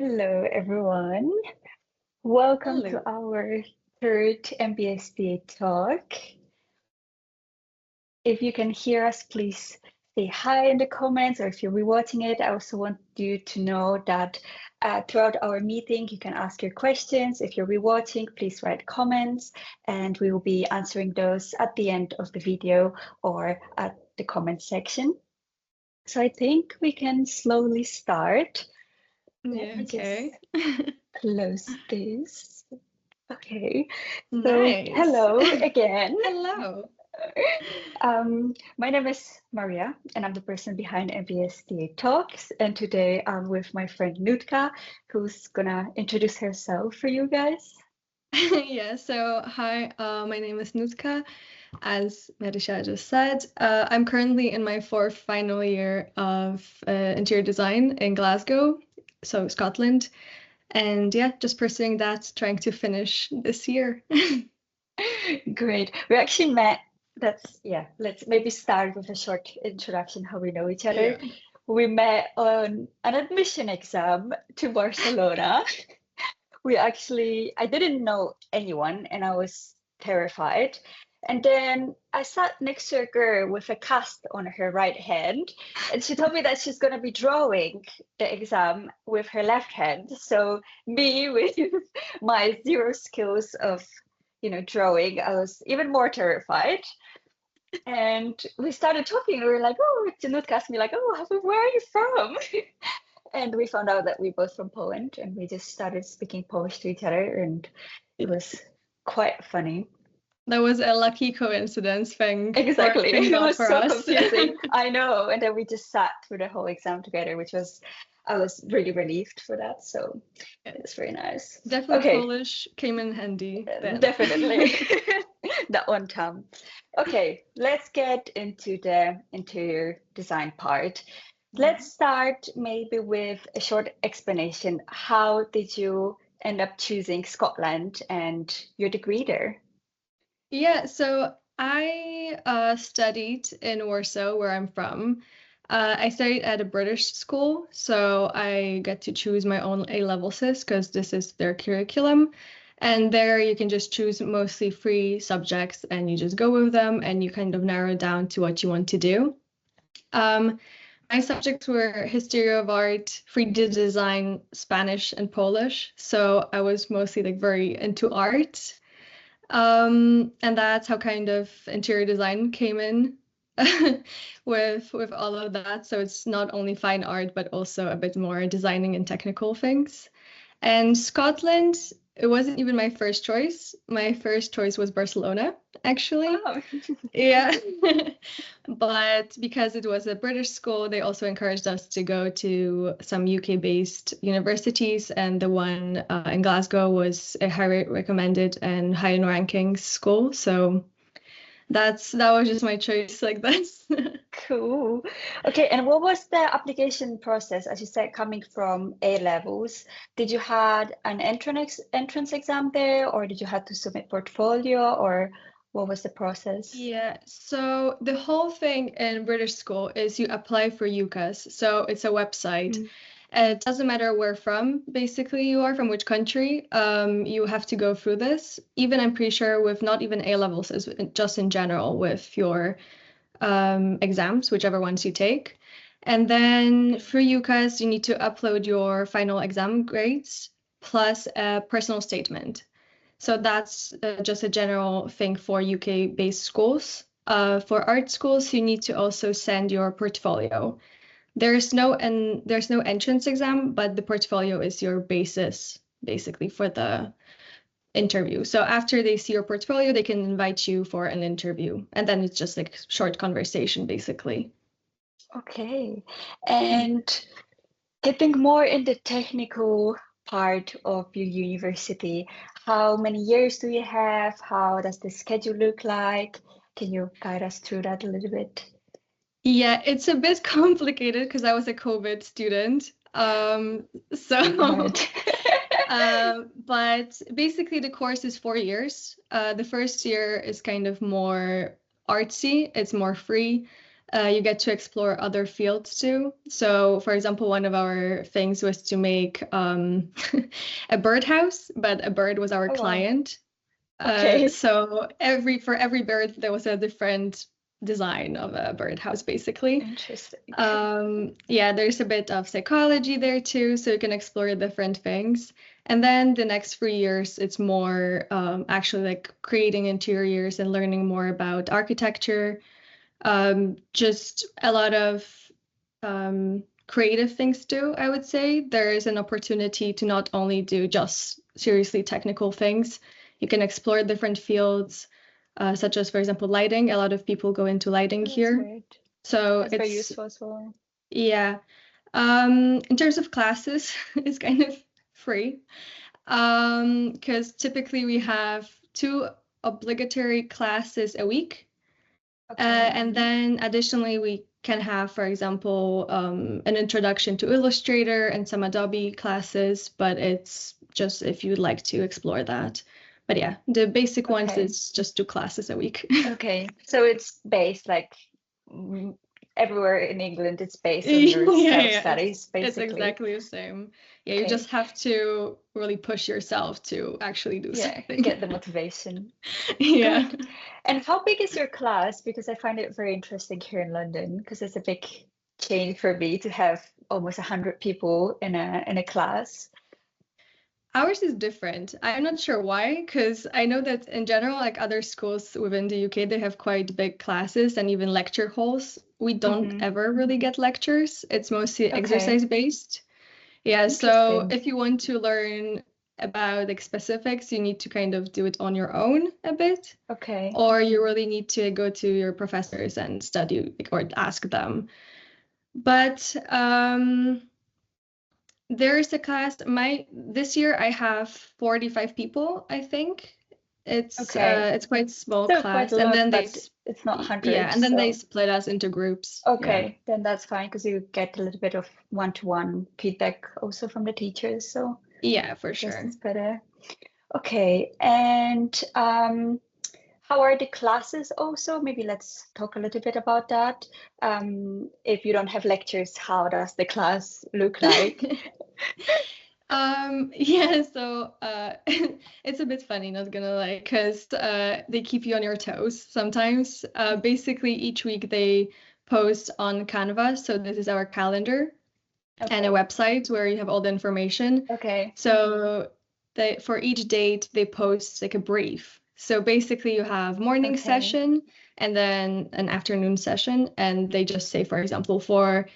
Hello, everyone. Welcome to Hello. our third MBS talk. If you can hear us, please say hi in the comments, or if you're rewatching it, I also want you to know that throughout our meeting, you can ask your questions. If you're rewatching, please write comments, and we will be answering those at the end of the video or at the comment section. So I think we can slowly start. Let me just Okay. close this. Okay. So Nice. hello again. Hello. My name is Maria, and I'm the person behind MBS Talks. And today I'm with my friend Nutka, who's gonna introduce herself for you guys. Yeah, so hi, my name is Nutka. As Marisha just said, I'm currently in my fourth final year of interior design in Glasgow, so Scotland. And yeah, just pursuing that, trying to finish this year. Great. We actually met. Let's maybe start with a short introduction how we know each other. Yeah. We met on an admission exam to Barcelona. I didn't know anyone and I was terrified. And then I sat next to a girl with a cast on her right hand, and she told me that she's going to be drawing the exam with her left hand. So me with my zero skills of, drawing, I was even more terrified. And we started talking. We were like, "Oh," Janutka asked me like, "Oh, where are you from?" And we found out that we're both from Poland, and we just started speaking Polish to each other, and it was quite funny. That was a lucky coincidence, Exactly. thank It God was for so us. confusing. I know. And then we just sat through the whole exam together, I was really relieved for that. So Yeah. it's very nice. Definitely Okay, Polish came in handy then. definitely. That one time. Okay, let's get into the interior design part. Let's start maybe with a short explanation. How did you end up choosing Scotland and your degree there? Yeah, so I studied in Warsaw, where I'm from. I studied at a British school, so I get to choose my own A-level sis because this is their curriculum. And there you can just choose mostly free subjects and you just go with them and you kind of narrow down to what you want to do. Um, my subjects were history of art, 3D design, Spanish, and Polish. So I was mostly like very into art. And that's how kind of interior design came in with all of that. So it's not only fine art, but also a bit more designing and technical things. And Scotland, it wasn't even my first choice. My first choice was Barcelona, actually. Oh, Yeah. But because it was a British school, they also encouraged us to go to some UK-based universities, and the one in Glasgow was a highly recommended and high in rankings school. So that was just my choice like this. cool. Okay, and what was the application process? As you said, coming from A levels, did you had an entrance exam there, or did you have to submit portfolio, or what was the process? Yeah, so the whole thing in British school is you apply for UCAS. So it's a website. Mm. It doesn't matter where from, basically, you are, from which country. You have to go through this. Even I'm pretty sure with not even A levels, is just in general with your exams, whichever ones you take. And then for UCAS, you need to upload your final exam grades plus a personal statement. So that's just a general thing for UK-based schools. For art schools, you need to also send your portfolio. There's no entrance exam, but the portfolio is your basis basically for the interview. So after they see your portfolio, they can invite you for an interview, and then it's just like short conversation basically. Okay, and getting more in the technical part of your university, how many years do you have? How does the schedule look like? Can you guide us through that a little bit? Yeah, it's a bit complicated because I was a COVID student. So Right. But basically, the course is 4 years. The first year is kind of more artsy, it's more free. you get to explore other fields too. So, for example, one of our things was to make a birdhouse, but a bird was our Oh, wow. client. Okay. So for every bird, there was a different design of a birdhouse, basically. Interesting. Yeah, there's a bit of psychology there too, so you can explore different things. And then the next 3 years, it's more actually like creating interiors and learning more about architecture. Just a lot of creative things too, I would say. There is an opportunity to not only do just seriously technical things, you can explore different fields, such as, for example, lighting. A lot of people go into lighting Oh, that's here. great. So That's very it's, useful as well. yeah. In terms of classes, it's kind of free. Because typically we have 2 obligatory classes a week. Okay. And then additionally, we can have, for example, an introduction to Illustrator and some Adobe classes, but it's just if you'd like to explore that. But yeah, the basic ones Okay. is just 2 classes a week. Okay. So it's based like mm, everywhere in England, it's based on your Yeah, self-studies, it's basically. exactly the same. Yeah, you Okay. just have to really push yourself to actually do Yeah, something. get the motivation. Yeah. Good. And how big is your class? Because I find it very interesting here in London, because it's a big change for me to have almost 100 people in a class. Ours is different. I'm not sure why, because I know that in general, like other schools within the UK, they have quite big classes and even lecture halls. We don't Hmm. ever really get lectures. It's mostly Okay. exercise based. Yeah, so Interesting. if you want to learn about like specifics, you need to kind of do it on your own a bit, Okay. or you really need to go to your professors and study like, or ask them. But there is a class. This year I have 45 people, I think. Okay. It's quite small Still quite class, a and lot, then but it's not yeah, 100, and then they so split us into groups. Yeah. okay, then that's fine because you get a little bit of one-to-one feedback also from the teachers, so Yeah, for I guess sure. it's better. Okay, and how are the classes also? Maybe let's talk a little bit about that. If you don't have lectures, how does the class look like? Yeah, so it's a bit funny, not gonna lie, because they keep you on your toes sometimes. Basically, each week they post on Canva, so this is our calendar, and a Okay, website where you have all the information. okay, So for each date, they post like a brief. So basically, you have morning okay, session and then an afternoon session, and they just say, for example, for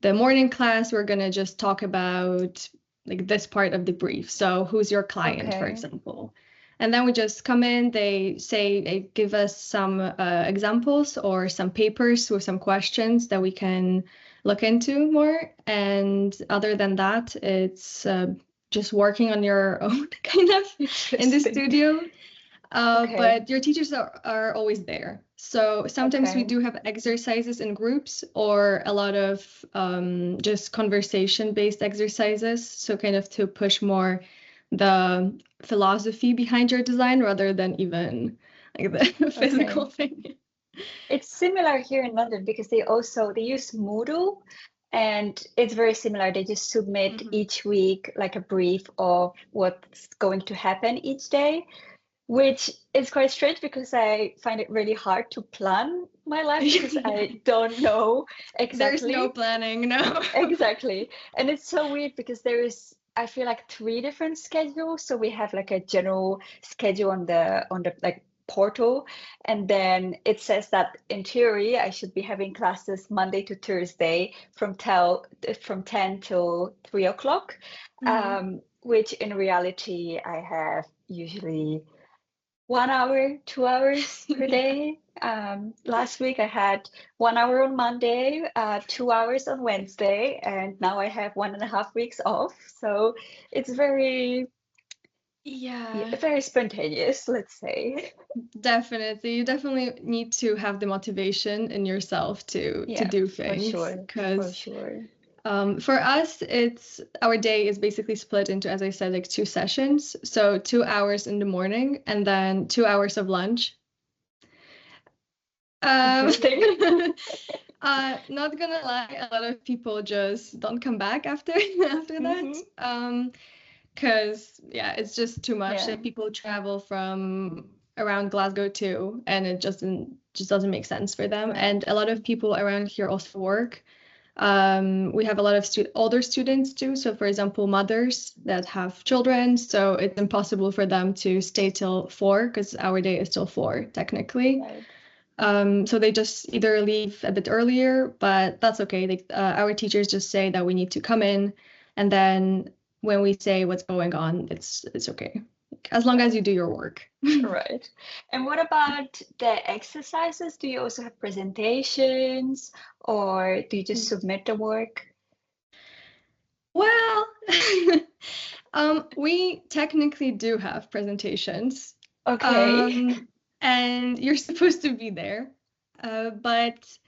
the morning class, we're gonna just talk about like this part of the brief. So who's your client, for okay, example? And then we just come in, they give us some examples or some papers with some questions that we can look into more. And other than that, it's just working on your own kind of in the interesting. studio. Okay, But your teachers are always there. So sometimes we okay, do have exercises in groups or a lot of just conversation-based exercises. So kind of to push more the philosophy behind your design rather than even like the physical okay. thing. It's similar here in London because they use Moodle, and it's very similar. They just submit Mhm. each week like a brief of what's going to happen each day, which is quite strange because I find it really hard to plan my life because Yeah. I don't know There's no exactly. planning, no. Exactly. And it's so weird because there is, I feel like 3 different schedules. So we have like a general schedule on the like portal. And then it says that in theory I should be having classes Monday to Thursday from 10 till 3 o'clock. Mhm. Which in reality I have usually 1 hour, 2 hours per Yeah. day. Last week I had 1 hour on Monday, 2 hours on Wednesday, and now I have 1.5 weeks off. So it's Yeah. very spontaneous, let's say. Definitely. You definitely need to have the motivation in yourself to Yeah, do for things. sure, for Because sure. for us, it's our day is basically split into, as I said, like 2 sessions. So 2 hours in the morning and then 2 hours of lunch. Um, Interesting. Not gonna lie, a lot of people just don't come back after after Mm-hmm. that. Because yeah, it's just too much. Yeah, Like people travel from around Glasgow too, and it just doesn't make sense for them. right. And a lot of people around here also work. We have a lot of older students too. So, for example, mothers that have children. So it's impossible for them to stay till 4 because our day is till 4 technically. Right. So they just either leave a bit earlier, but that's okay. Our teachers just say that we need to come in, and then when we say what's going on, it's okay, as long as Right. you do your work. Right. And what about the exercises? Do you also have presentations or do you just submit the work? Well, we technically do have presentations, Okay. um, and you're supposed to be there. But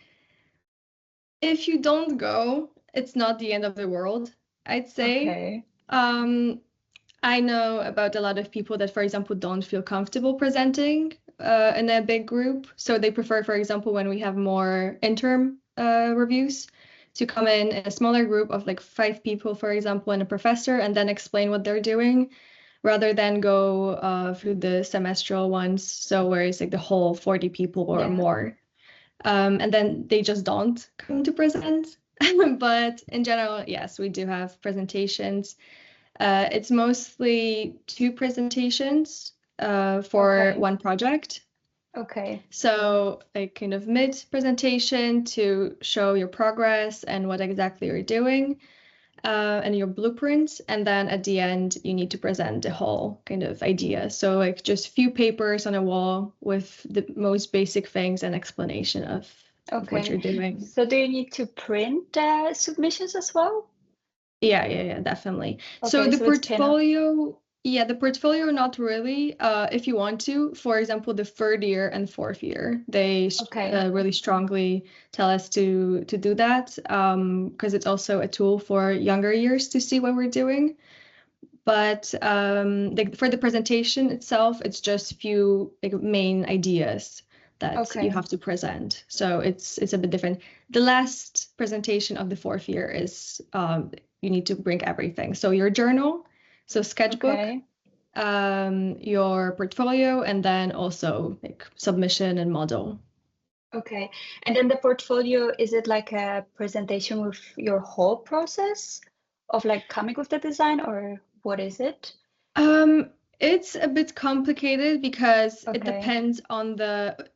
if you don't go, it's not the end of the world, I'd say. Okay. Um, I know about a lot of people that, for example, don't feel comfortable presenting in a big group. So they prefer, for example, when we have more interim reviews, to come in a smaller group of like 5 people, for example, and a professor, and then explain what they're doing, rather than go through the semestral ones. So where it's like the whole 40 people or Yeah. more. And then they just don't come to present. But in general, yes, we do have presentations. It's mostly 2 presentations for Okay. one project. Okay. So, like, kind of mid presentation to show your progress and what exactly you're doing, and your blueprints. And then at the end, you need to present the whole kind of idea. So, like, just few papers on a wall with the most basic things and explanation of what Okay. you're doing. So do you need to print submissions as well? Yeah, definitely. So Okay, the so it's kind of portfolio, not really. If you want to, for example, the third year and fourth year, they okay. really strongly tell us to do that, because it's also a tool for younger years to see what we're doing. But for the presentation itself, it's just few like main ideas that you Okay. have to present. So it's a bit different. The last presentation of the fourth year is you need to bring everything. So your journal, so sketchbook, Okay. your portfolio, and then also like submission and model. Okay. And then the portfolio, is it like a presentation with your whole process of like coming with the design or what is it? Um, it's a bit complicated because it Okay. depends on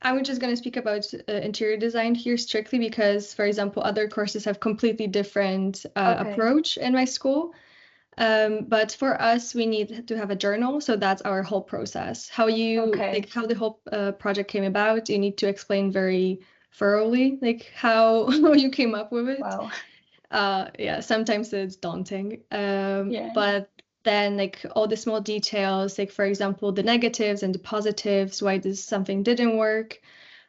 I'm just going to speak about interior design here strictly because, for example, other courses have completely different Okay. approach in my school. But for us, we need to have a journal, so that's our whole process. Okay. How the whole project came about, you need to explain very thoroughly, like how how you came up with it. Wow. Yeah, sometimes it's daunting. Yeah. But then like all the small details, like for example, the negatives and the positives, why this something didn't work.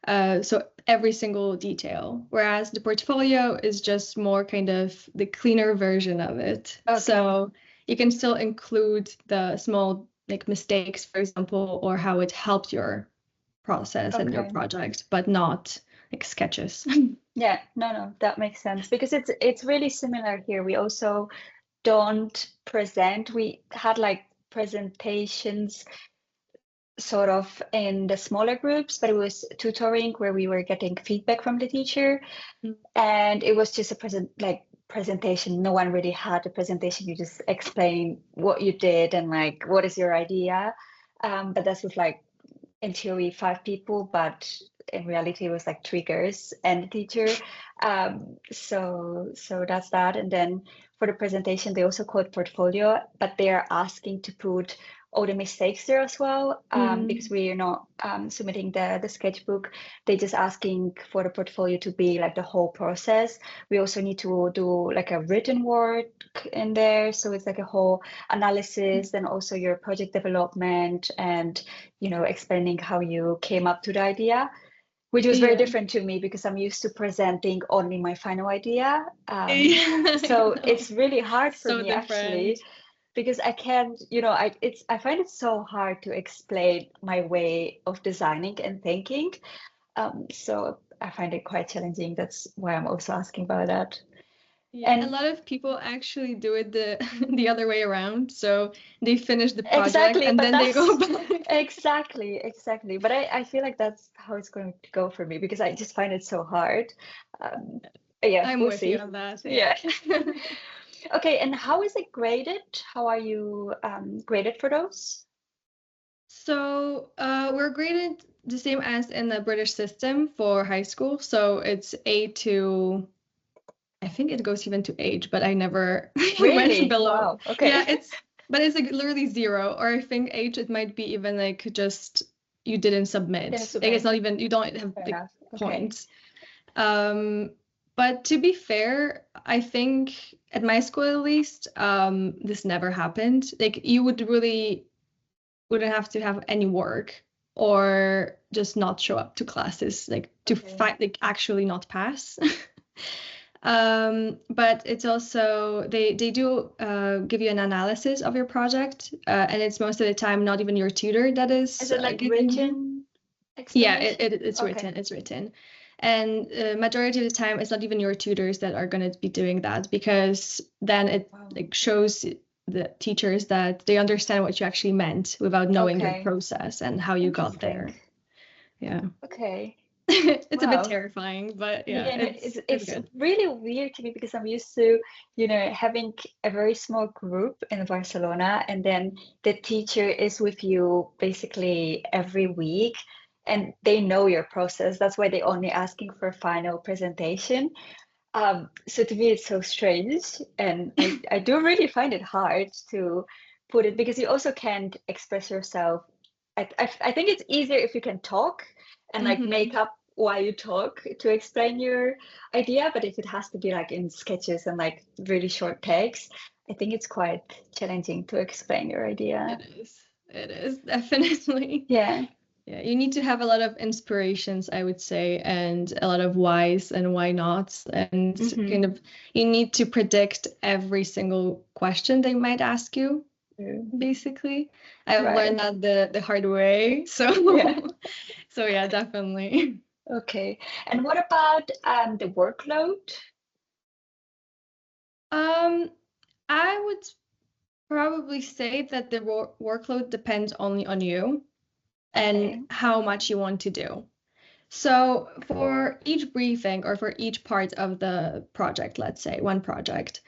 So every single detail. Whereas the portfolio is just more kind of the cleaner version of it. Okay. So you can still include the small like mistakes, for example, or how it helped your process and your Okay. project, but not like sketches. Yeah, no, that makes sense because it's really similar here. We also don't present. We had like presentations sort of in the smaller groups, but it was tutoring where we were getting feedback from the teacher, and it was just a presentation. No one really had a presentation. You just explain what you did and like what is your idea. But that's with like in theory 5 people, but in reality it was like 3 girls and the teacher. So that's that. And then for the presentation, they also call it portfolio, but they are asking to put all the mistakes there as well, because Mm. we are not submitting the sketchbook. They're just asking for the portfolio to be like the whole process. We also need to do like a written work in there, so it's like a whole analysis, then also your project development and explaining how you came up to the idea, which was very Yeah. different to me because I'm used to presenting only my final idea. Yeah, I So know. it's really hard for So me actually different. because I can't, I find it so hard to explain my way of designing and thinking. So I find it quite challenging. That's why I'm also asking about that. Yeah, a And lot of people actually do it the the other way around. So they finish the project exactly, and but then they go that's back. exactly. But I feel like that's how it's going to go for me because I just find it so hard. Um, but yeah, I'm we'll with you see. on that. Yeah. Yeah. Okay, and how is it graded? How are you graded for those? So we're graded the same as in the British system for high school. So it's A to, I think it goes even to H, but I never went Really? below. Wow. Okay. Yeah, but it's like literally zero, or I think H, it might be even like just you didn't Then submit. Like it's submit. not even, you don't have Fair like enough. Okay. points. But to be fair, I think at my school at least, this never happened. Like you wouldn't have to have any work or just not show up to classes, like to Okay. fight, like actually not pass. But it's also they do give you an analysis of your project, and it's most of the time not even your tutor that Is is it like giving you. written Yeah, explanation? it's Okay. written. It's written, and majority of the time, it's not even your tutors that are going to be doing that because then it Wow. like shows the teachers that they understand what you actually meant without knowing your Okay. process and how you got Interesting. there. Yeah, Okay. it's a bit Wow. terrifying, but yeah, Yeah, no, it's it's good. really weird to me because I'm used to, having a very small group in Barcelona, and then the teacher is with you basically every week, and they know your process. That's why they're only asking for a final presentation. So to me, it's so strange, and I do really find it hard to put it because you also can't express yourself. I think it's easier if you can talk and like make Hmm. up why you talk to explain your idea, but if it has to be like in sketches and like really short text, I think it's quite challenging to explain your idea. It is. It is definitely. Yeah. Yeah, you need to have a lot of inspirations, I would say, and a lot of whys and why nots, and Mm-hmm. kind of you need to predict every single question they might ask you, basically. I've Right. learned that the hard way. So Yeah. so yeah, definitely. Okay. And what about the workload? Um, I would probably say that the workload depends only on you and Okay. how much you want to do. So for each briefing or for each part of the project, let's say one project,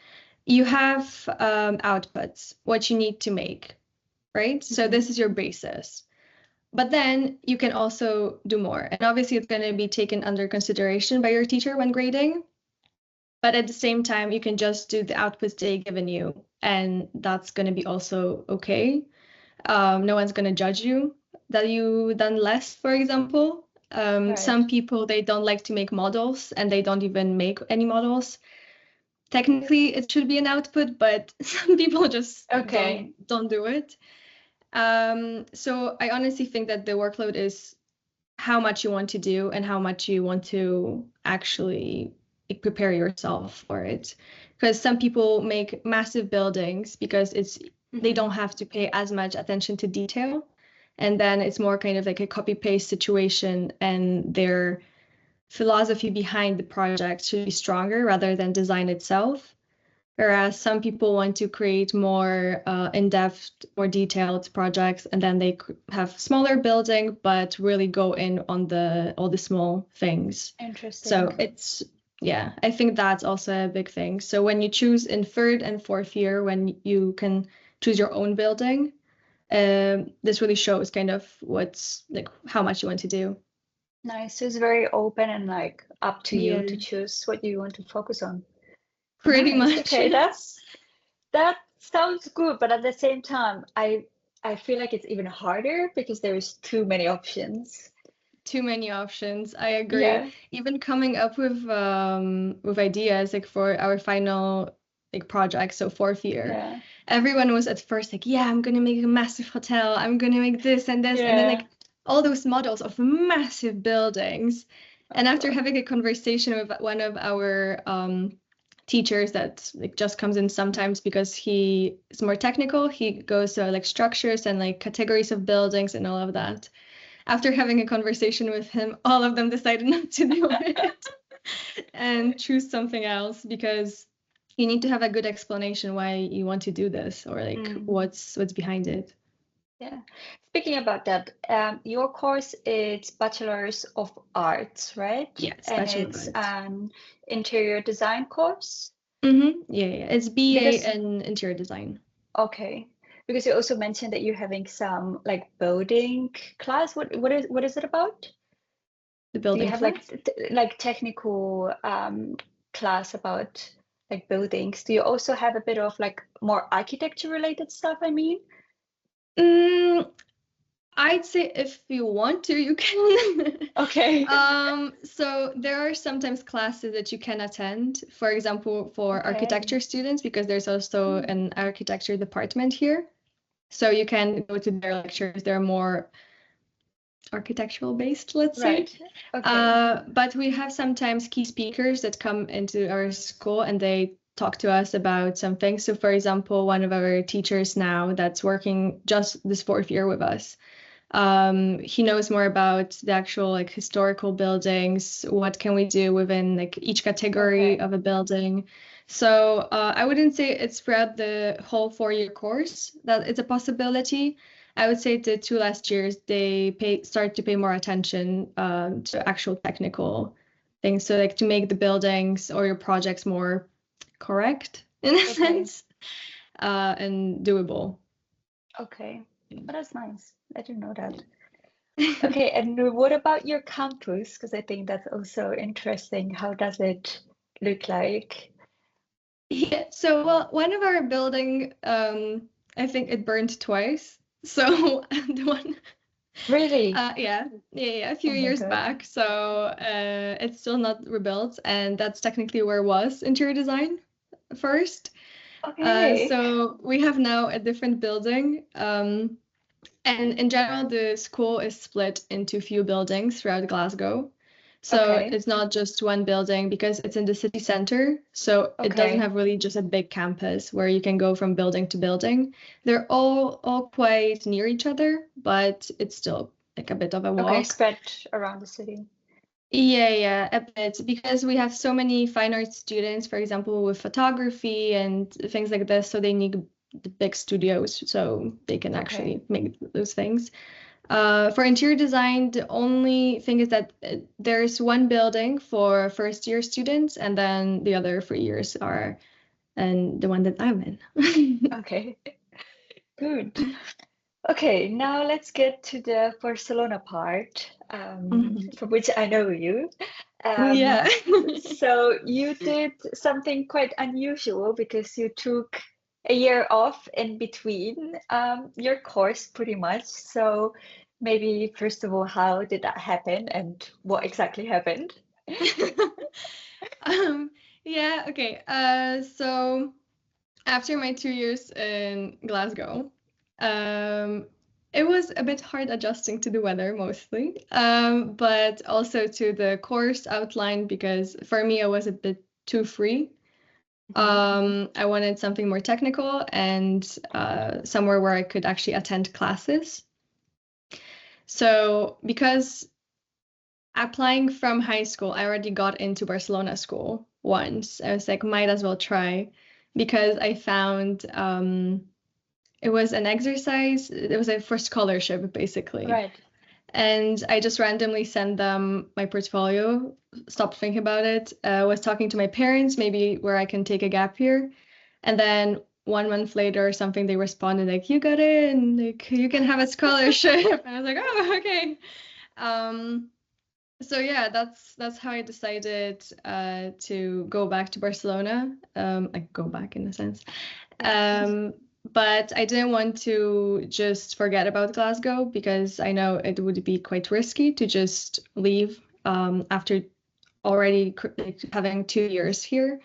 you have outputs, what you need to make, right? So Mm-hmm. this is your basis. But then you can also do more. And obviously it's going to be taken under consideration by your teacher when grading. But at the same time, you can just do the outputs they given you. And that's going to be also okay. No one's going to judge you that you done less, for example. Right. Some people, they don't like to make models and they don't even make any models. Technically, it should be an output, but some people just Okay. don't do it. So I honestly think that the workload is how much you want to do and how much you want to actually like, prepare yourself for it. Because some people make massive buildings because they Mm-hmm. don't have to pay as much attention to detail. And then it's more kind of like a copy paste situation, and their philosophy behind the project should be stronger rather than design itself. Whereas some people want to create more in-depth, more detailed projects, and then they have smaller building, but really go in on all the small things. Interesting. So yeah, I think that's also a big thing. So when you choose in third and fourth year, when you can choose your own building, this really shows kind of what's like how much you want to do. Nice. So it's very open and like up to you to Yeah, choose what you want to focus on. pretty Nice. much. Okay, that sounds good, but at the same time, I feel like it's even harder because there is too many options. Too many options. I agree. Yeah. Even coming up with ideas like for our final like project, so fourth year, Yeah. everyone was at first like, yeah, I'm gonna make a massive hotel, I'm gonna make this and then Yeah. like all those models of massive buildings. Oh And after God. having a conversation with one of our teachers that like just comes in sometimes because he is more technical, he goes to like structures and like categories of buildings and all of that. after having a conversation with him, all of them decided not to do it and choose something else, because you need to have a good explanation why you want to do this, or like what's behind it. Yeah. Speaking about that, your course is Bachelor's of Arts, right? Yes, And Bachelor of it's Arts. an interior design course. Yeah, it's BA Because in interior design. okay, because you also mentioned that you're having some like building class. What is it about? The Do you building have class. like technical class about like buildings? Do you also have a bit of like more architecture related stuff, I mean? I'd say if you want to, you can. Okay. So there are sometimes classes that you can attend, for example, for architecture students, because there's also an architecture department here. So you can go to their lectures. They're more architectural based, let's say. Right. Okay. But we have sometimes key speakers that come into our school and they talk to us about something. So for example, one of our teachers now that's working just this 4th year with us, he knows more about the actual like historical buildings, what can we do within like each category of a building. So I wouldn't say it's throughout the whole 4-year course that it's a possibility. I would say the 2 last years they start to pay more attention to actual technical things, so like to make the buildings or your projects more correct in a sense, and doable. Okay. But that's nice. I didn't know that. Okay, and what about your campus? Because I think that's also interesting. How does it look like? Yeah, so well, one of our building, I think it burned twice. So the one, Really? a few Oh my years God. back. So it's still not rebuilt, and that's technically where it was interior design first. Okay. So we have now a different building. And in general, the school is split into few buildings throughout Glasgow. So Okay. it's not just one building because it's in the city center. So it doesn't Okay. have really just a big campus where you can go from building to building. They're all quite near each other, but it's still like a bit of a Okay, walk. spread around the city. Yeah, a bit, because we have so many fine arts students, for example, with photography and things like this. So they need the big studios so they can actually make those things. For interior design, the only thing is that there's one building for first year students, and then the other 3 years are, and the one that I'm in. Okay. Good. Okay, now let's get to the Barcelona part, for which I know you. Yeah. So you did something quite unusual because you took a year off in between your course, pretty much. So maybe first of all, how did that happen and what exactly happened? Yeah, okay. So after my 2 years in Glasgow, um, it was a bit hard adjusting to the weather mostly, but also to the course outline, because for me, I was a bit too free. I wanted something more technical and somewhere where I could actually attend classes. So because applying from high school, I already got into Barcelona school once. I was like, might as well try, because I found it was an exercise. It was a for scholarship, basically. Right. And I just randomly sent them my portfolio, stopped thinking about it, was talking to my parents, maybe where I can take a gap year. And then 1 month later or something, they responded like, you got in, like you can have a scholarship. And I was like, oh, okay. So yeah, that's how I decided to go back to Barcelona. Like go back in a sense. But I didn't want to just forget about Glasgow, because I know it would be quite risky to just leave after already like, having 2 years here.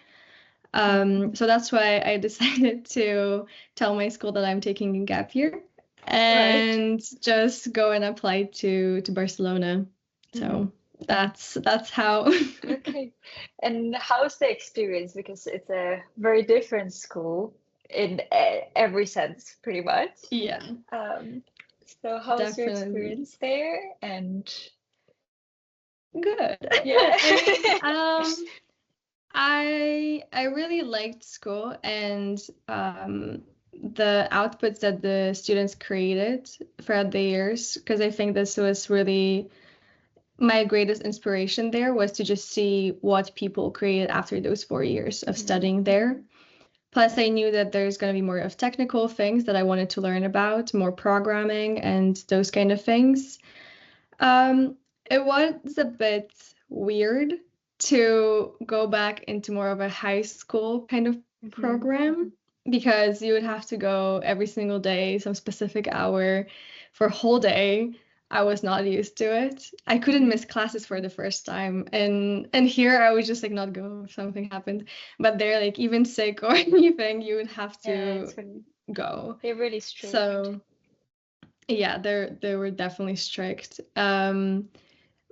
So that's why I decided to tell my school that I'm taking a gap year and just go and apply to Barcelona. So that's how. Okay. And how's the experience? Because it's a very different school in every sense, pretty much. Yeah. Um, So how's your Definitely. experience there? And Good. yeah. I mean, I really liked school and the outputs that the students created throughout the years, because I think this was really my greatest inspiration there was to just see what people created after those 4 years of studying there. Plus, I knew that there's going to be more of technical things that I wanted to learn about, more programming and those kind of things. Um, it was a bit weird to go back into more of a high school kind of program because you would have to go every single day, some specific hour for a whole day. I was not used to it. I couldn't miss classes for the first time. And here I would just like not go if something happened. But they're like even sick or anything, you would have Yeah, to go. they're really strict. So yeah, they were definitely strict.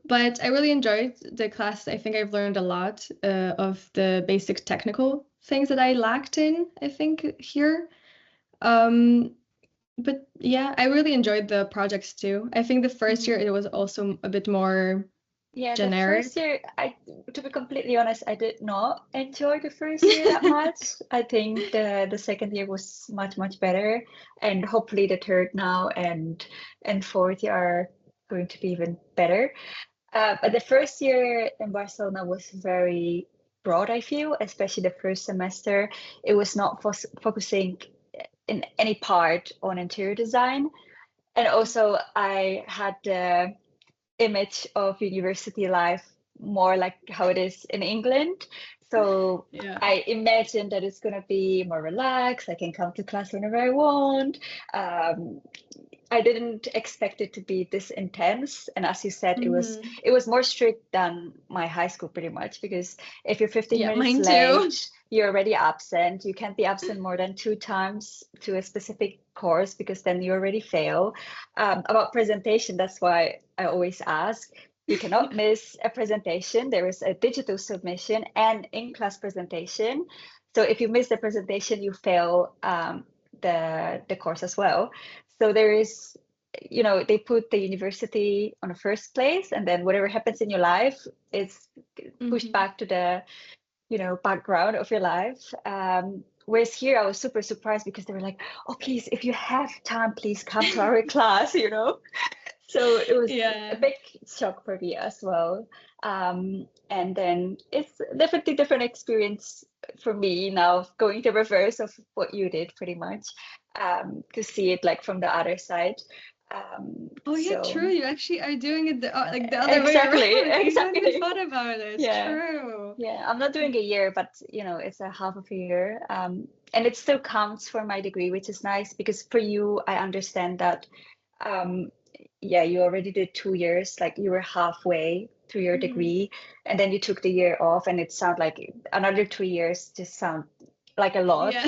But I really enjoyed the class. I think I've learned a lot of the basic technical things that I lacked in, I think, here. Um, but yeah, I really enjoyed the projects too. I think the first year it was also a bit more Yeah, the first generic. year, to be completely honest, I did not enjoy the first year that much. I think the second year was much better, and hopefully the third now and fourth year are going to be even better. But the first year in Barcelona was very broad, I feel, especially the first semester. It was not focusing in any part on interior design. And also, I had the image of university life more like how it is in England. So Yeah. I imagine that it's going to be more relaxed. I can come to class whenever I want. Um, I didn't expect it to be this intense. And as you said, it was more strict than my high school pretty much, because if you're 15 Yeah, minutes mine too. late, you're already absent. You can't be absent more than 2 times to a specific course because then you already fail. About presentation, that's why I always ask. You cannot miss a presentation. There is a digital submission and in-class presentation. So if you miss the presentation, you fail the course as well. So there is, they put the university on the first place, and then whatever happens in your life is pushed back to the, background of your life. Whereas here, I was super surprised because they were like, "Oh, please, if you have time, please come to our class." So it was a Yeah. big shock for me as well. And then it's definitely different experience for me now, going the reverse of what you did pretty much, to see it like from the other side. Oh yeah, true. So You actually are doing it like the other way around. exactly, I hadn't even exactly. thought about it. Yeah. True. Yeah, I'm not doing a year, but it's a half of a year. And it still counts for my degree, which is nice because for you, I understand that um, yeah, you already did 2 years, like you were halfway through your degree, and then you took the year off, and it sounded like another 3 years just sound like a lot. Yeah.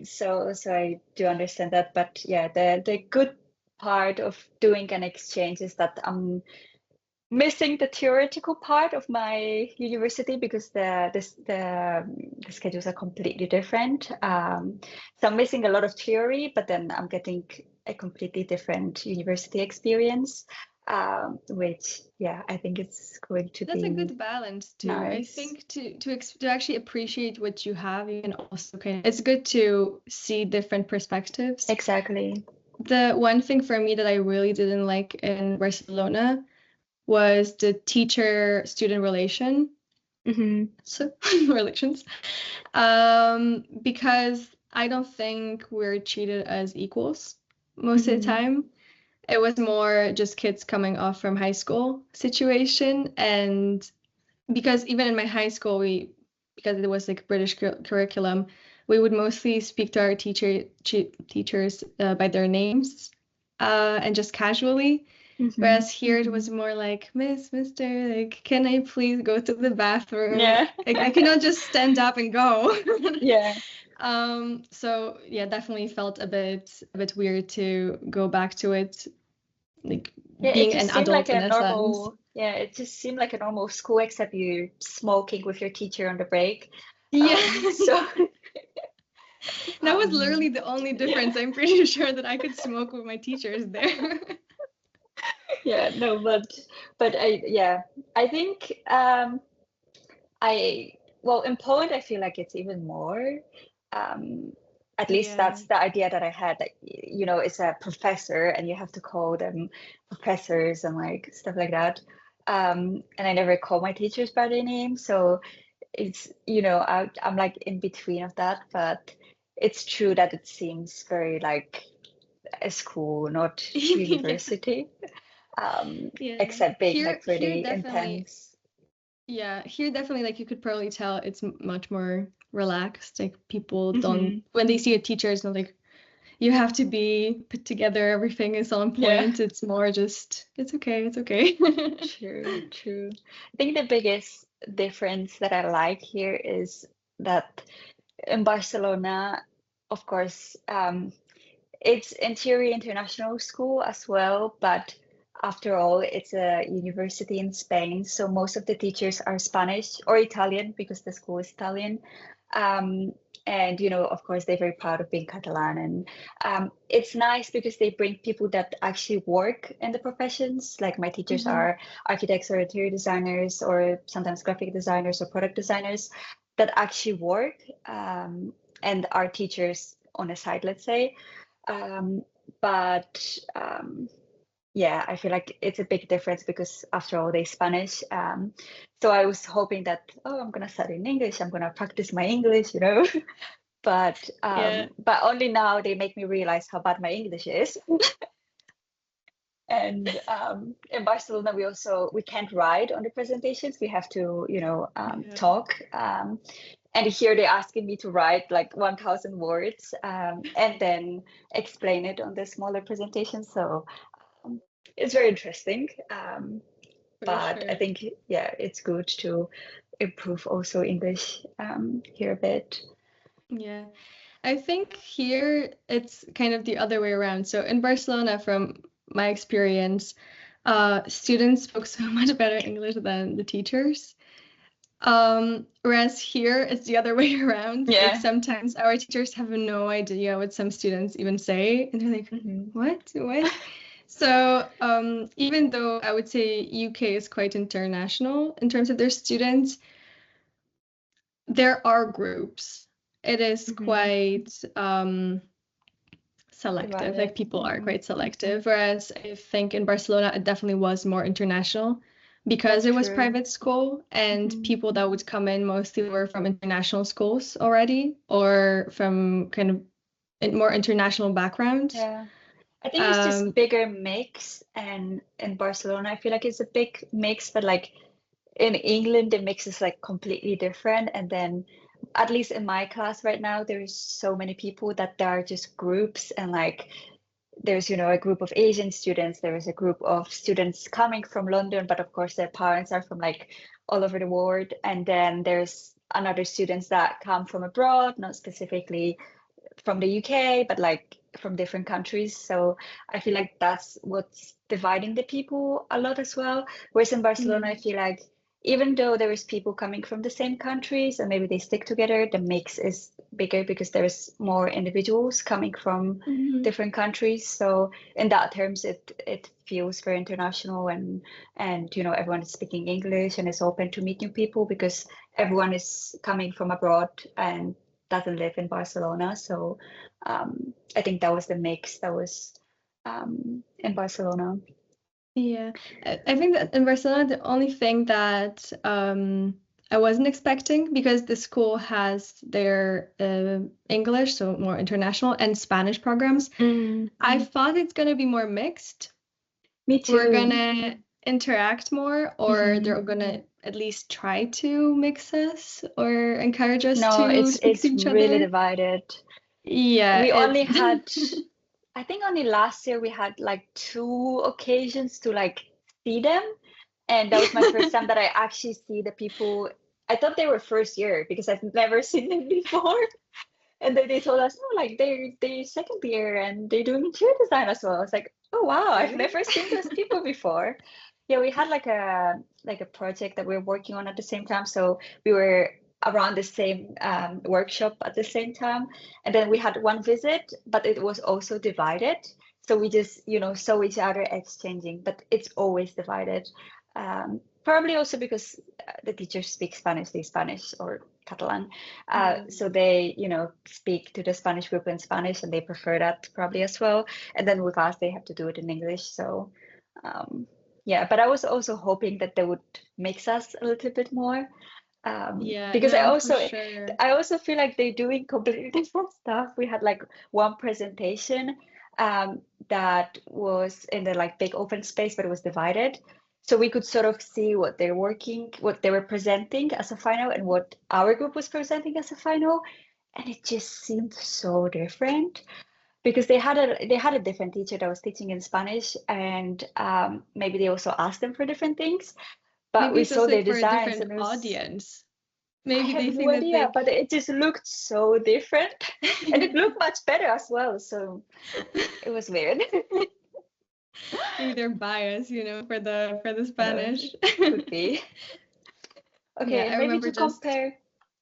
So I do understand that, but yeah, the good part of doing an exchange is that I'm missing the theoretical part of my university because the schedules are completely different. So I'm missing a lot of theory, but then I'm getting a completely different university experience, which yeah, I think it's going to That's a be good balance too. I nice. think to actually appreciate what you have, you can also it's good to see different perspectives. Exactly. The one thing for me that I really didn't like in Barcelona was the teacher-student relation. So relations. Because I don't think we're treated as equals most of the time. It was more just kids coming off from high school situation. And because even in my high school, because it was like British curriculum, we would mostly speak to our teachers by their names and just casually. Whereas here it was more like, Miss, Mister, like, can I please go to the bathroom? Yeah. Like, I cannot just stand up and go. Yeah. So yeah, definitely felt a bit weird to go back to it, like Yeah, it being an just seemed like adult a in a sense. normal, yeah, it just seemed like a normal school, except you smoking with your teacher on the break. Yeah. So That was literally the only difference. I'm pretty sure that I could smoke with my teachers there. Yeah, no, but I think well, in Poland I feel like it's even more. Um, at least Yeah. that's the idea that I had. Like, it's a professor and you have to call them professors and like stuff like that. And I never call my teachers by their name, so it's I'm like in between of that, but it's true that it seems very like a school, not Yeah. university. Yeah. Except being Here, like here pretty definitely, intense. yeah, here definitely, like you could probably tell it's much more relaxed. Like people don't, Hmm. when they see a teacher, it's not like you have to be put together, everything is on Yeah, point. It's more just, it's okay, it's okay. true, true. I think the biggest difference that I like here is that in Barcelona, of course, it's Interior International School as well, but after all, it's a university in Spain, so most of the teachers are Spanish or Italian because the school is Italian. Um, and of course, they're very proud of being Catalan, and it's nice because they bring people that actually work in the professions. Like my teachers Hmm. are architects or interior designers, or sometimes graphic designers or product designers that actually work, and are teachers on the side, let's say. Um, but yeah, I feel like it's a big difference because after all, they Spanish. So I was hoping that, oh, I'm gonna study in English, I'm gonna practice my English, But Yeah. but only now they make me realize how bad my English is. And in Barcelona, we can't write on the presentations. We have to, Yeah. talk. And here they're asking me to write like 1,000 words, and then explain it on the smaller presentation. So um, it's very interesting. For But I sure. think, yeah, it's good to improve also English here a bit. Yeah. I think here it's kind of the other way around. So in Barcelona, from my experience, students spoke so much better English than the teachers. Whereas here it's the other way around. Like Yeah. sometimes our teachers have no idea what some students even say, and they're like, Hmm. "What? What?" So even though I would say UK is quite international in terms of their students, there are groups. It is Hmm. quite selective. Like Divided. people are quite selective. Whereas I think in Barcelona, it definitely was more international because That's it was true. private school and Hmm. people that would come in mostly were from international schools already or from kind of more international backgrounds. Yeah. I think it's just Um, bigger mix, and in Barcelona, I feel like it's a big mix, but like in England, the mix is like completely different. And then, at least in my class right now, there's so many people that there are just groups, and like there's, a group of Asian students, there is a group of students coming from London, but of course their parents are from like all over the world. And then there's another students that come from abroad, not specifically from the UK, but like from different countries. So I feel like that's what's dividing the people a lot as well. Whereas in Barcelona, I mm, feel like even though there is people coming from the same countries and maybe they stick together, the mix is bigger because there's more individuals coming from mhm. different countries. So in that terms, it feels very international, and everyone is speaking English and is open to meet new people because everyone is coming from abroad and doesn't live in Barcelona. So I think that was the mix that was in Barcelona. Yeah, I think that in Barcelona, the only thing that I wasn't expecting because the school has their English, so more international, and Spanish programs. Mm, I thought it's gonna be more mixed. me We're too. gonna interact more, or Hmm. they're gonna at least try to mix us or encourage us No, to it's speak to it's each really other. divided. Yeah, We it's only had, I think only last year we had like two occasions to like see them. And that was my first time that I actually see the people. I thought they were first year because I've never seen them before. And then they told us, no, like they're second year and they're doing interior design as well. I was like, oh wow, I've really. never seen those people before. Yeah, we had like a project that we were working on at the same time. So we were around the same workshop at the same time. And then we had one visit, but it was also divided. So we just, saw each other exchanging, but it's always divided. Probably also because the teachers speak Spanish, they Spanish or Catalan. So they, speak to the Spanish group in Spanish, and they prefer that probably as well. And then with us, they have to do it in English. So yeah, but I was also hoping that they would mix us a little bit more. Yeah, Because no, for sure. I also feel like they're doing completely different stuff. We had like one presentation that was in the like big open space, but it was divided. So we could sort of see what they were presenting as a final and what our group was presenting as a final. And it just seemed so different because they had a different teacher that was teaching in Spanish, and maybe they also asked them for different things. But Maybe we it's just saw their like for a designs, different and audience. I Maybe have they no think that idea, like but it just looked so different, and it looked much better as well. So it was weird. maybe they're biased, for the Uh, Spanish. could be. Okay, Yeah, I and maybe remember to just compare,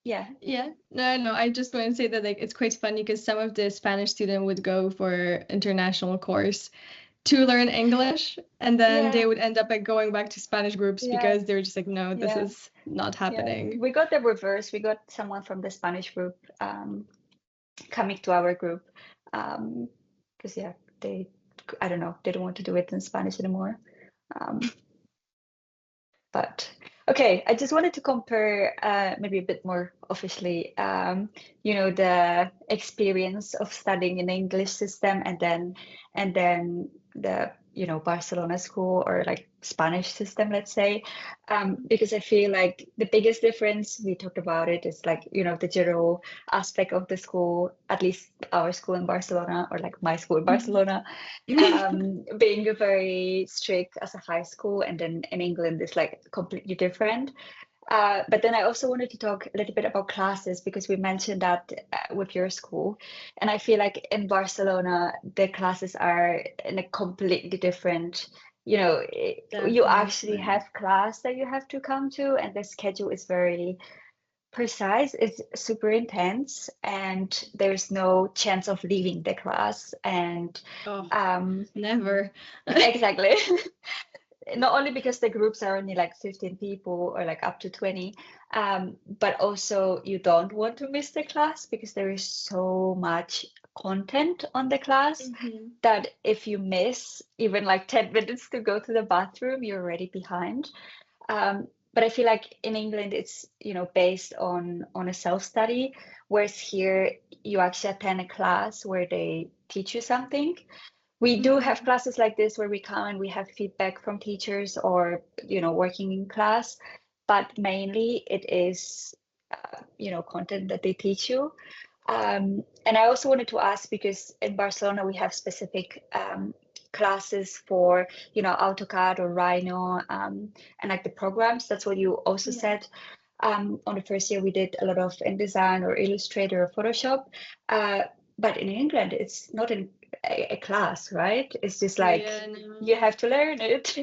yeah, yeah. No, I just want to say that like it's quite funny because some of the Spanish student would go for international course to learn English, and then they yeah, would end up like going back to Spanish groups yeah, because they were just like, no, this yeah, is not yeah. happening. We got the reverse. We got someone from the Spanish group coming to our group because yeah, I don't know, they don't want to do it in Spanish anymore. Um, But okay, I just wanted to compare maybe a bit more officially, the experience of studying in the English system and then the Barcelona school or like Spanish system, let's say, because I feel like the biggest difference we talked about it is like the general aspect of the school, at least our school in Barcelona or like my school in Barcelona, being very strict as a high school, and then in England is like completely different. But then I also wanted to talk a little bit about classes because we mentioned that with your school, and I feel like in Barcelona the classes are in a completely different. You actually Definitely. have class that you have to come to, and the schedule is very precise. It's super intense, and there's no chance of leaving the class. And Oh, um, never. exactly. Not only because the groups are only like 15 people or like up to 20, but also you don't want to miss the class because there is so much content on the class Mhm. that if you miss even like 10 minutes to go to the bathroom, you're already behind. But I feel like in England it's based on a self-study, whereas here you actually attend a class where they teach you something. We do have Mhm. classes like this where we come and we have feedback from teachers or working in class, but mainly it is content that they teach you. And I also wanted to ask because in Barcelona we have specific classes for AutoCAD or Rhino, and like the programs. That's what you also Yeah. said. On the first year we did a lot of InDesign or Illustrator or Photoshop. But in England it's not in a class, right? It's just like Yeah, you no. have to learn it.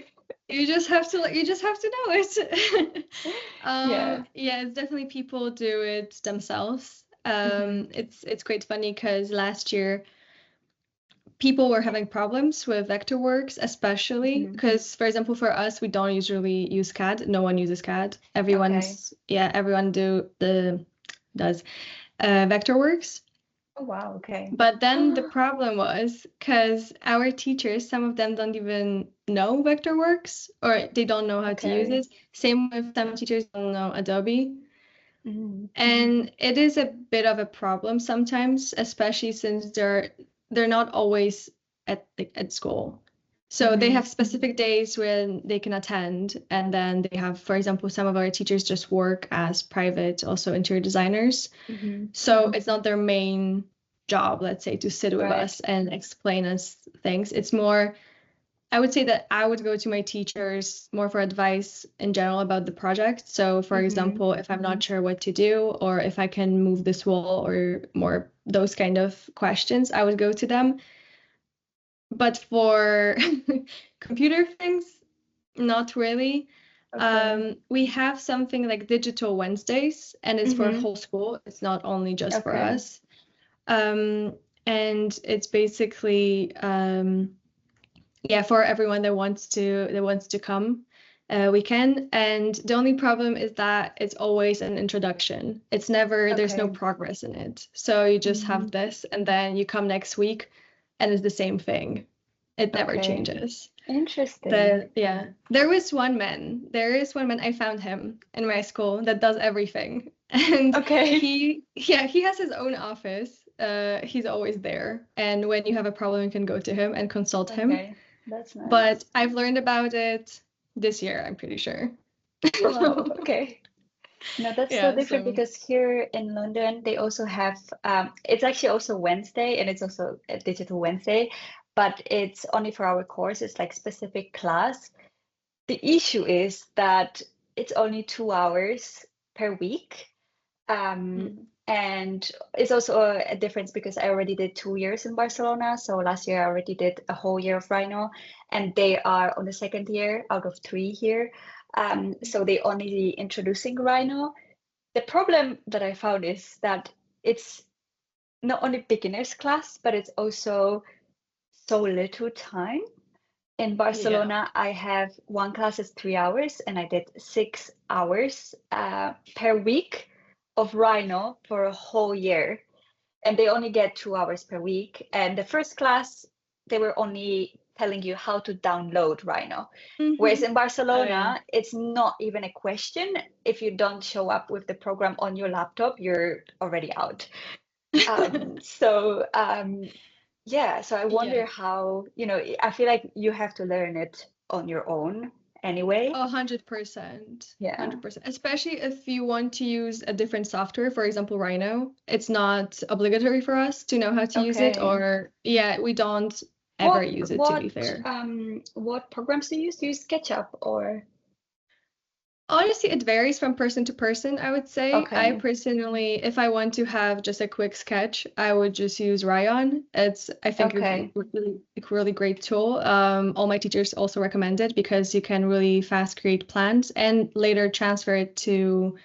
You just have to know it. Yeah. Yeah, it's definitely people do it themselves. Hmm. It's quite funny because last year people were having problems with Vectorworks, especially Hmm. because, for example, for us, we don't usually use CAD. No one uses CAD. Okay. Everyone does Vectorworks. Oh wow, okay. But then the problem was because our teachers, some of them don't even know Vectorworks or they don't know how to use Okay. it. Same with some teachers don't know Adobe. Mm. And it is a bit of a problem sometimes, especially since they're not always at school. So they Hmm. have specific days when they can attend, and then they have, for example, some of our teachers just work as private, also interior designers. Hmm. So it's not their main job, let's say, to sit with Right. us and explain us things. It's more, I would say that I would go to my teachers more for advice in general about the project. So, for Hmm. example, if I'm not sure what to do or if I can move this wall or more those kind of questions, I would go to them. But for computer things, not really. Okay. We have something like Digital Wednesdays, and it's for whole school. It's not only just for Okay. us. And it's basically yeah, for everyone that wants to come. We can, and the only problem is that it's always an introduction. It's never, there's no Okay. progress in it. So you just have Mhm. this, and then you come next week, and it's the same thing. It never Okay. changes. Interesting. Yeah, there is one man, I found him in my school that does everything. And Okay. he has his own office. He's always there. And when you have a problem, you can go to him and consult him. Okay. That's But nice. I've learned about it this year, I'm pretty sure. Wow. Okay. No, that's so Yeah, different so because here in London, they also have, it's actually also Wednesday and it's also a digital Wednesday, but it's only for our course. It's like specific class. The issue is that it's only 2 hours per week. mm, And it's also a difference because I already did 2 years in Barcelona. So last year I already did a whole year of Rhino, and they are on the second year out of 3 here. So they only introducing Rhino. The problem that I found is that it's not only beginners class, but it's also so little time. In yeah. Barcelona, I have one class is 3 hours, and I did 6 hours per week of Rhino for a whole year. And they only get 2 hours per week. And the first class, they were only telling you how to download Rhino. Whereas Hmm. in Oh yeah. Barcelona, it's not even a question. If you don't show up with the program on your laptop, you're already out. Yeah, so I Yeah. wonder how, I feel like you have to learn it on your own anyway. 100%. Yeah. 100%. Especially if you want to use a different software, for example, Rhino. It's not obligatory for us to know how to use it, Okay. or yeah, we don't ever What use it, to be what fair. what programs do you use? Do you use SketchUp or Honestly, it varies from person to person, I would say. I okay. personally, if I want to have just a quick sketch, I would just use Ryan. It's, I think, Okay. a really great tool. All my teachers also recommend it because you can really fast create plans and later transfer it to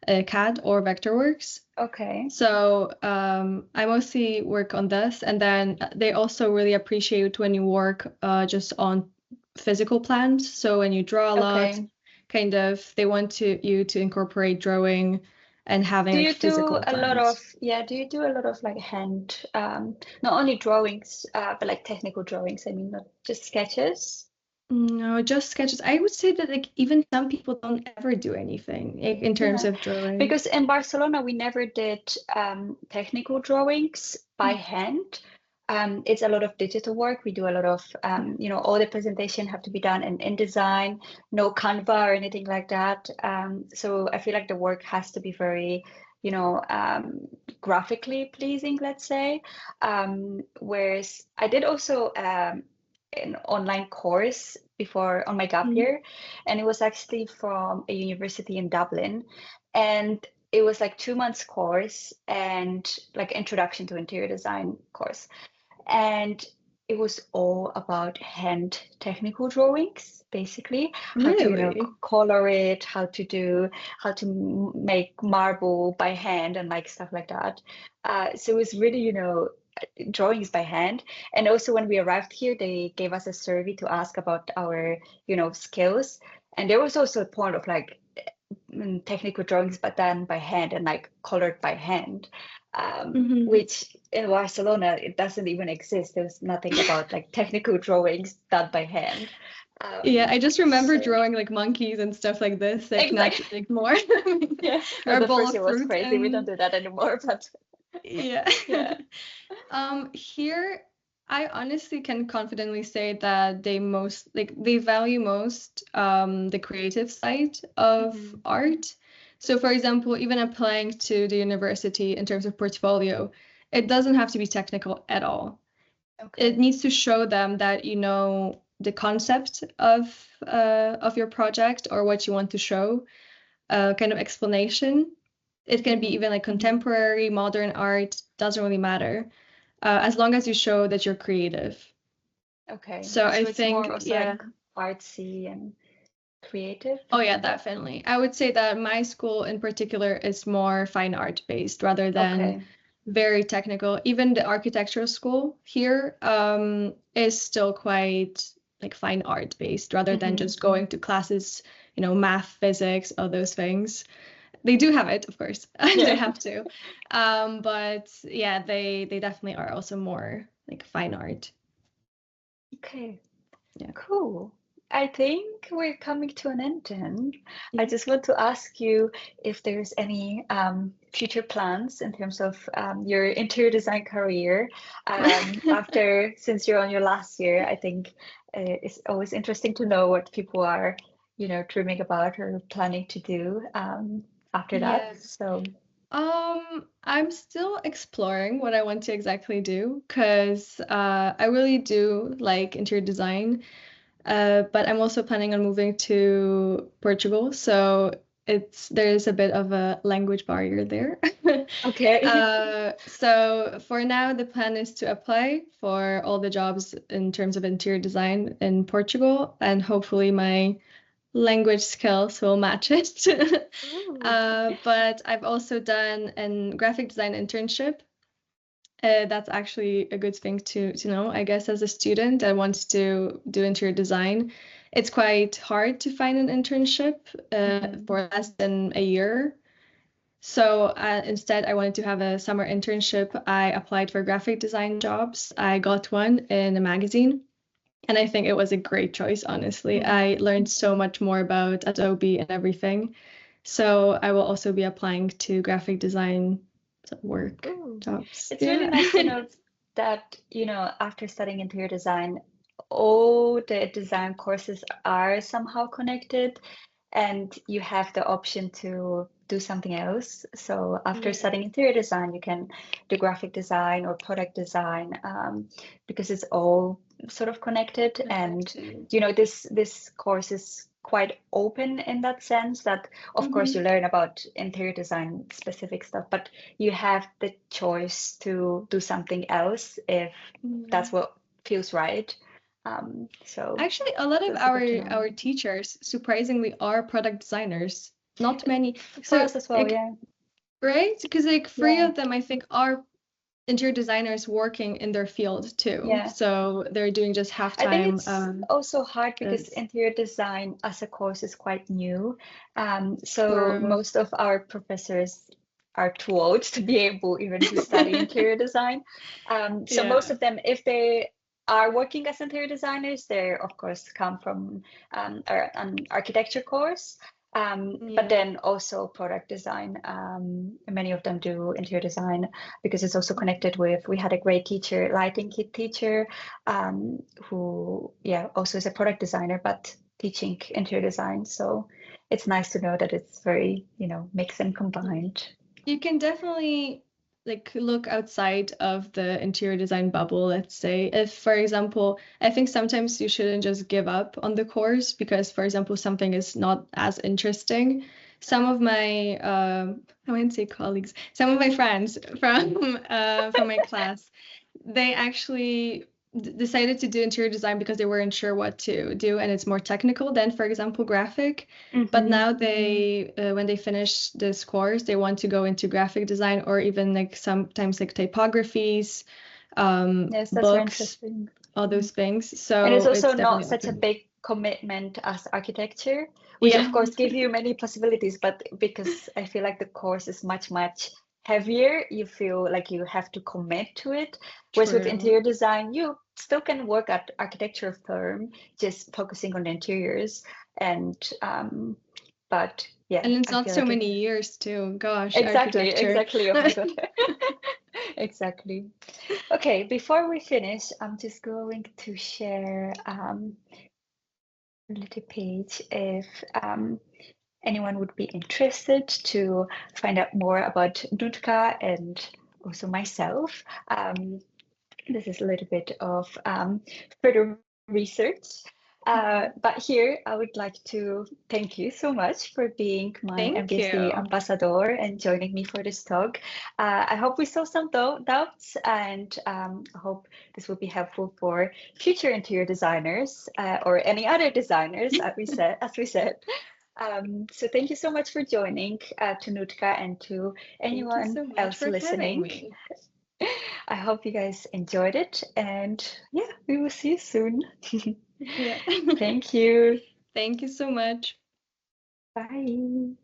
CAD or Vectorworks. Okay. So I mostly work on this, and then they also really appreciate when you work just on physical plans. So when you draw a lot, Okay. kind of, they want you to incorporate drawing and having Do like you do physical a lot of, plans. yeah, do you do a lot of like hand, not only drawings, but like technical drawings? I mean, not just sketches. No, just sketches. I would say that like even some people don't ever do anything like, in terms Yeah, of drawing. because in Barcelona we never did technical drawings by hand. It's a lot of digital work. We do a lot of, all the presentation have to be done in InDesign, no Canva or anything like that. So I feel like the work has to be very, graphically pleasing, let's say. Whereas I did also an online course before on my gap Mm. year, and it was actually from a university in Dublin, and it was like 2 months course and like introduction to interior design course, and it was all about hand technical drawings, basically how to Really? color it, how to make marble by hand and like stuff like that. So it was really drawings by hand. And also when we arrived here, they gave us a survey to ask about our skills, and there was also a point of like technical drawings but done by hand and like colored by hand, Hmm. which in Barcelona it doesn't even exist. There's nothing about like technical drawings done by hand. Yeah, I just remember So drawing like monkeys and stuff like this, like not exactly. like more, Yeah, no, or a the bowl first of year was fruit. crazy. We don't And do that anymore, but yeah. yeah. Here, I honestly can confidently say that they value most the creative side of Mhm. art. So for example, even applying to the university in terms of portfolio, it doesn't have to be technical at all. It Okay. needs to show them that you know the concept of your project or what you want to show, kind of explanation. It can be Mhm. even like contemporary, modern art, doesn't really matter, as long as you show that you're creative. Okay. So I So it's think, more also yeah, like artsy and creative? Oh yeah, definitely. I would say that my school in particular is more fine art based rather than Okay. very technical. Even the architectural school here is still quite like fine art based rather than just going to classes, math, physics, all those things. They do have it, of course. They Yeah. have to. But yeah, they definitely are also more like fine art. Okay. Yeah. Cool. I think we're coming to an end then. I Yeah. just want to ask you if there's any future plans in terms of your interior design career after, since you're on your last year. I think it's always interesting to know what people are, dreaming about or planning to do after that. Yeah. So, I'm still exploring what I want to exactly do because I really do like interior design, but I'm also planning on moving to Portugal, so there's a bit of a language barrier there. okay. So for now, the plan is to apply for all the jobs in terms of interior design in Portugal, and hopefully my language skills will match it. Ooh. But I've also done a graphic design internship. That's actually a good thing to know, I guess, as a student that wants to do interior design. It's quite hard to find an internship for less than a year. So instead, I wanted to have a summer internship. I applied for graphic design jobs. I got one in a magazine. And I think it was a great choice, honestly. I learned so much more about Adobe and everything. So I will also be applying to graphic design work Ooh. jobs. It's really Yeah. nice to know that, after studying interior design, all the design courses are somehow connected and you have the option to do something else. So after Yeah, studying interior design, you can do graphic design or product design because it's all sort of connected. And connected. this course is quite open in that sense that, of course, you learn about interior design specific stuff, but you have the choice to do something else if that's what feels right. So Actually, a lot of that's good to know. our teachers surprisingly are product designers. Not many. For So us as well, like, yeah. right? Because like three Yeah, of them I think are interior designers working in their field too. yeah. So they're doing just I think half-time it's also hard because this. interior design as a course is quite new. So True. most of our professors are too old to be able even to study interior design. So most Yeah. of them, if they are working as interior designers, they of course come from an architecture course. But Yeah. then also product design. Many of them do interior design because it's also connected with, we had a great teacher, lighting kit teacher, who, yeah, also is a product designer, but teaching interior design. So it's nice to know that it's very, mixed and combined. You can definitely like look outside of the interior design bubble, let's say. If, for example, I think sometimes you shouldn't just give up on the course because, for example, something is not as interesting. Some of my, I wouldn't say colleagues, some of my friends from my class, they actually decided to do interior design because they weren't sure what to do, and it's more technical than, for example, graphic. But now they, when they finish this course, they want to go into graphic design or even like sometimes like typographies, Yes, that's very books, interesting. all those things. And it's So also it's not definitely such a open. big commitment as architecture, which of Yeah, course give you many possibilities, but because I feel like the course is much, much heavier, you feel like you have to commit to it. Whereas with true. interior design, you still can work at architecture firm, just focusing on the interiors. And but yeah, And it's I not feel so like it many years too. Gosh, exactly, architecture. exactly. Oh my God. Exactly. Okay, before we finish, I'm just going to share a little page if anyone would be interested to find out more about Nutka and also myself. This is a little bit of further research. But here, I would like to thank you so much for being my Thank MBS you. ambassador and joining me for this talk. I hope we solve some doubts, and I hope this will be helpful for future interior designers or any other designers, as we said. So thank you so much for joining to Nutka and to Thank you anyone so much else for having listening. me. I hope you guys enjoyed it, and yeah, we will see you soon. Yeah. Thank you. Thank you so much. Bye.